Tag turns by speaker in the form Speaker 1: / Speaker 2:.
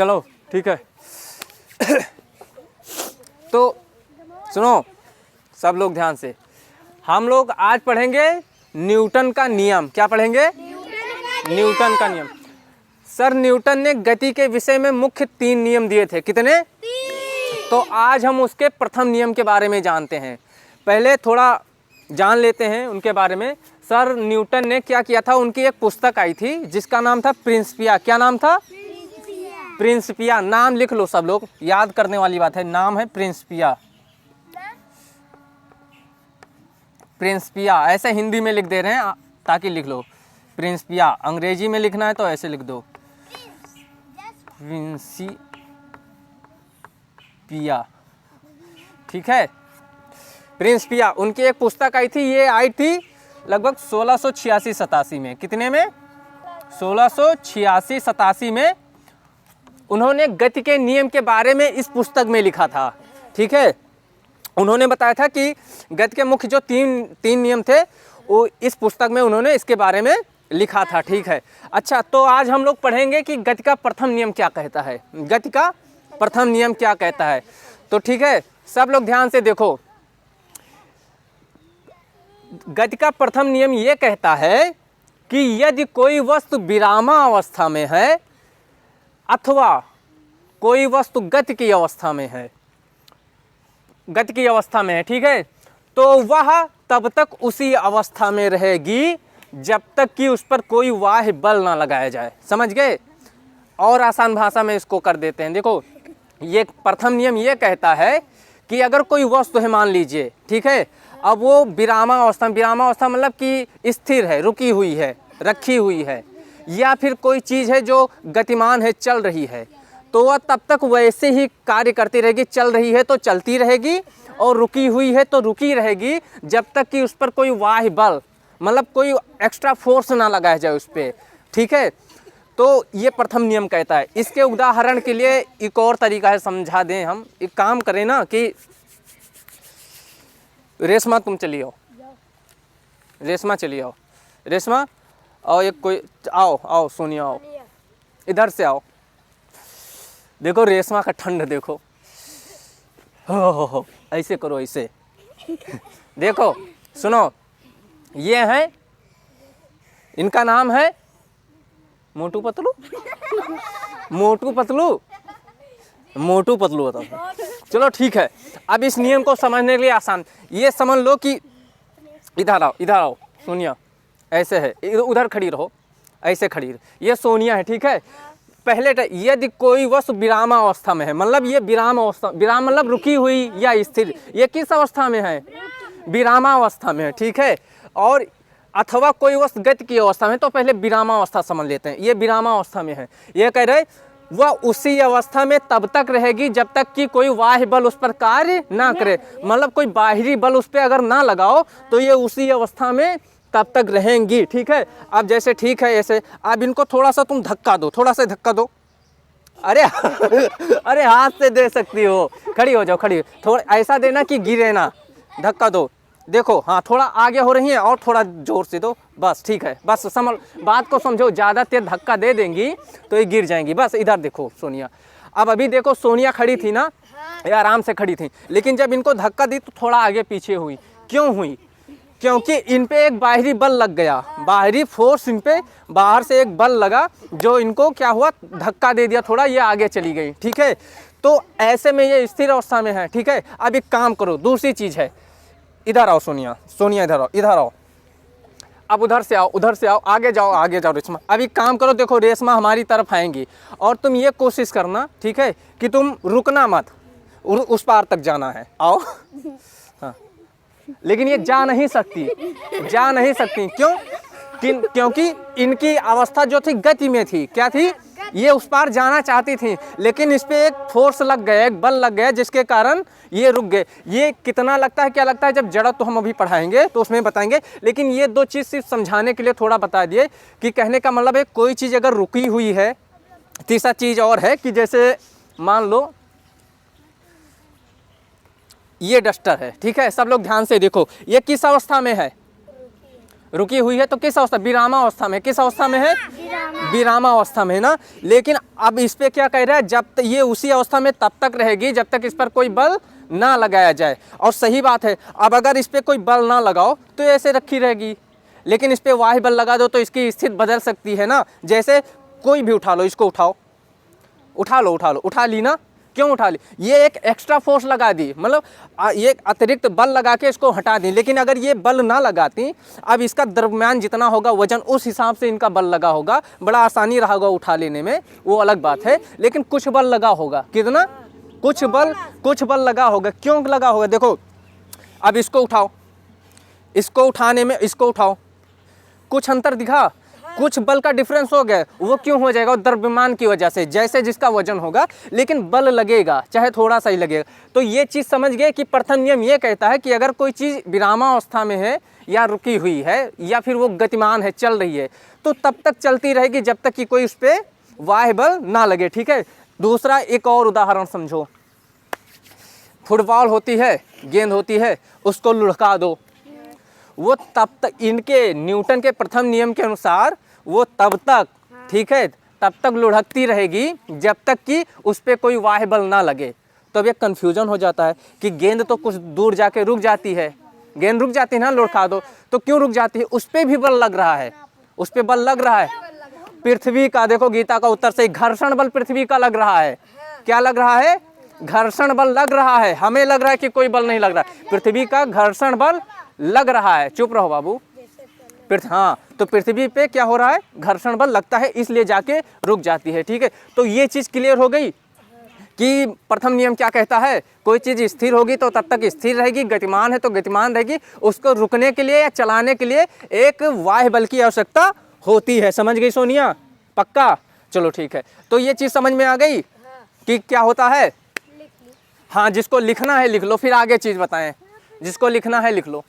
Speaker 1: चलो ठीक है। तो सुनो सब लोग ध्यान से, हम लोग आज पढ़ेंगे न्यूटन का नियम। क्या पढ़ेंगे? न्यूटन का नियम। सर न्यूटन ने गति के विषय में मुख्य 3 नियम दिए थे। कितने? 3। तो आज हम उसके प्रथम नियम के बारे में जानते हैं। पहले थोड़ा जान लेते हैं उनके बारे में। सर न्यूटन ने क्या किया था, उनकी एक पुस्तक आई थी जिसका नाम था प्रिंसिपिया। क्या नाम था? प्रिंसिपिया। नाम लिख लो सब लोग, याद करने वाली बात है। नाम है प्रिंसिपिया। प्रिंसिपिया ऐसे हिंदी में लिख दे रहे हैं ताकि लिख लो प्रिंसिपिया। अंग्रेजी में लिखना है तो ऐसे लिख दो प्रिंसिपिया। ठीक है, प्रिंसिपिया। उनकी एक पुस्तक आई थी, ये आई थी लगभग 1686-87 में। कितने में? 1686-87 में उन्होंने गति के नियम के बारे में इस पुस्तक में लिखा था। ठीक है, उन्होंने बताया था कि गति के मुख्य जो तीन नियम थे वो इस पुस्तक में उन्होंने इसके बारे में लिखा था। ठीक है, अच्छा तो आज हम लोग पढ़ेंगे कि गति का प्रथम नियम क्या कहता है। गति का प्रथम नियम क्या कहता है, तो ठीक है सब लोग ध्यान से देखो। गति का प्रथम नियम ये कहता है कि यदि कोई वस्तु विरामावस्था में है अथवा कोई वस्तु गति की अवस्था में है, गति की अवस्था में है, ठीक है, तो वह तब तक उसी अवस्था में रहेगी जब तक कि उस पर कोई बाह्य बल ना लगाया जाए। समझ गए? और आसान भाषा में इसको कर देते हैं। देखो ये प्रथम नियम ये कहता है कि अगर कोई वस्तु है, मान लीजिए, ठीक है, अब वो विरामावस्था मतलब कि स्थिर है, रुकी हुई है, रखी हुई है, या फिर कोई चीज़ है जो गतिमान है, चल रही है, तो वह तब तक वैसे ही कार्य करती रहेगी। चल रही है तो चलती रहेगी और रुकी हुई है तो रुकी रहेगी जब तक कि उस पर कोई बाह्य बल मतलब कोई एक्स्ट्रा फोर्स ना लगाया जाए उस पर। ठीक है, तो ये प्रथम नियम कहता है। इसके उदाहरण के लिए एक और तरीका है, समझा दें हम। एक काम करें ना कि रेशमा तुम चली आओ, रेशमा चली आओ, रेशमा और एक कोई आओ सोनिया आओ, इधर से आओ। देखो रेशमा का ठंड देखो, हो ऐसे करो, ऐसे देखो। सुनो, ये है, इनका नाम है मोटू पतलू। मोटू पतलू, मोटू पतलू बताओ। चलो ठीक है, अब इस नियम को समझने के लिए आसान, ये समझ लो कि इधर आओ सोनिया, ऐसे है, उधर खड़ी रहो, ऐसे खड़ी रहो। ये सोनिया है, ठीक है। पहले यदि कोई वस्तु विरामावस्था में है, मतलब ये विराम मतलब रुकी हुई या स्थिर, ये किस अवस्था में है? विरामावस्था में है, ठीक है। और अथवा कोई वस्तु गति की अवस्था में, तो पहले विरामावस्था समझ लेते हैं। ये विरामावस्था में है, ये कह रहे वह उसी अवस्था में तब तक रहेगी जब तक कि कोई बाह्य बल उस पर कार्य ना करे, मतलब कोई बाहरी बल उस पर अगर ना लगाओ तो ये उसी अवस्था में तब तक रहेंगी। ठीक है, अब जैसे ठीक है ऐसे, अब इनको थोड़ा सा तुम धक्का दो, थोड़ा सा धक्का दो। अरे अरे हाथ से दे सकती हो, खड़ी हो जाओ, खड़ी, थोड़ा ऐसा देना कि गिरे ना, धक्का दो। देखो हाँ थोड़ा आगे हो रही है, और थोड़ा जोर से दो, बस ठीक है। बस समझ, बात को समझो, ज़्यादा तेज धक्का दे देंगी तो ये गिर जाएंगी। बस इधर देखो सोनिया, अब अभी देखो सोनिया खड़ी थी ना, ये आराम से खड़ी थी, लेकिन जब इनको धक्का दी तो थोड़ा आगे पीछे हुई। क्यों हुई? क्योंकि इन पे एक बाहरी बल लग गया, बाहरी फोर्स, इन पे बाहर से एक बल लगा जो इनको क्या हुआ, धक्का दे दिया, थोड़ा ये आगे चली गई। ठीक है, तो ऐसे में ये स्थिर अवस्था में है। ठीक है, अब एक काम करो, दूसरी चीज़ है, इधर आओ सोनिया, सोनिया इधर आओ, अब उधर से आओ, आगे जाओ रेशमा। अभी काम करो, देखो रेशमा हमारी तरफ आएंगी और तुम ये कोशिश करना, ठीक है, कि तुम रुकना मत, उस पार तक जाना है। आओ हाँ, लेकिन ये जा नहीं सकती। क्यों? क्योंकि इनकी अवस्था जो थी गति में थी। क्या थी? ये उस पार जाना चाहती थी, लेकिन इस पे एक फोर्स लग गया, एक बल लग गया, जिसके कारण ये रुक गए। ये कितना लगता है, क्या लगता है, जब जड़ा तो हम अभी पढ़ाएंगे तो उसमें बताएंगे, लेकिन ये दो चीज़ सिर्फ समझाने के लिए थोड़ा बता दिए कि कहने का मतलब है कोई चीज़ अगर रुकी हुई है। तीसरा चीज़ और है कि जैसे मान लो ये डस्टर है, ठीक है, सब लोग ध्यान से देखो, ये किस अवस्था में है? रुकी हुई है तो किस अवस्था, विरामावस्था में। किस अवस्था में है, विरामावस्था में है ना। लेकिन अब इस पे क्या कह रहा है, जब तक ये उसी अवस्था में तब तक रहेगी जब तक इस पर कोई बल ना लगाया जाए। और सही बात है, अब अगर इस पे कोई बल ना लगाओ तो ऐसे रखी रहेगी, लेकिन इस पे बाह्य बल लगा दो तो इसकी स्थिति बदल सकती है ना। जैसे कोई भी उठा लो, इसको उठाओ, उठा लो, उठा लो, उठा ली ना, क्यों उठा ली, ये एक एक्स्ट्रा फोर्स लगा दी, मतलब ये अतिरिक्त बल लगा के इसको हटा दी। लेकिन अगर ये बल ना लगाती, अब इसका द्रव्यमान जितना होगा वजन उस हिसाब से इनका बल लगा होगा, बड़ा आसानी रहा होगा उठा लेने में, वो अलग बात है। लेकिन कुछ बल लगा होगा, कितना, कुछ बल लगा होगा। क्यों लगा होगा, देखो अब इसको उठाओ, इसको उठाने में इसको उठाओ, कुछ अंतर दिखा, कुछ बल का डिफरेंस हो गया। वो क्यों हो जाएगा, द्रव्यमान की वजह से, जैसे जिसका वजन होगा, लेकिन बल लगेगा, चाहे थोड़ा सा ही लगेगा। तो ये चीज़ समझ गए कि प्रथम नियम ये कहता है कि अगर कोई चीज़ विरामावस्था में है या रुकी हुई है या फिर वो गतिमान है, चल रही है, तो तब तक चलती रहेगी जब तक कि कोई उस पर बाह्य बल ना लगे। ठीक है, दूसरा एक और उदाहरण समझो। फुटबॉल होती है, गेंद होती है, उसको लुढ़का दो, वो तब तक, इनके न्यूटन के प्रथम नियम के अनुसार वो तब तक, ठीक है, तब तक लुढ़कती रहेगी जब तक कि उस पर कोई बाह्य बल ना लगे। तो अब एक कन्फ्यूजन हो जाता है कि गेंद तो कुछ दूर जाके रुक जाती है, गेंद रुक जाती है ना, लुढ़का दो तो क्यों रुक जाती है, उस पर भी बल लग रहा है, उस पर बल लग रहा है। पृथ्वी का, देखो गीता का उत्तर से, घर्षण बल पृथ्वी का लग रहा है। क्या लग रहा है, घर्षण बल लग रहा है। हमें लग रहा है कि कोई बल नहीं लग रहा है, पृथ्वी का घर्षण बल लग रहा है। चुप रहो बाबू, हाँ, तो पृथ्वी पे क्या हो रहा है, घर्षण बल लगता है, इसलिए जाके रुक जाती है। ठीक है, तो ये चीज़ क्लियर हो गई कि प्रथम नियम क्या कहता है, कोई चीज़ स्थिर होगी तो तब तक स्थिर रहेगी, गतिमान है तो गतिमान रहेगी, उसको रुकने के लिए या चलाने के लिए एक बाह्य बल की आवश्यकता होती है। समझ गई सोनिया, पक्का, चलो ठीक है। तो ये चीज़ समझ में आ गई कि क्या होता है। हाँ, जिसको लिखना है लिख लो, फिर आगे चीज़ बताएं। जिसको लिखना है लिख लो।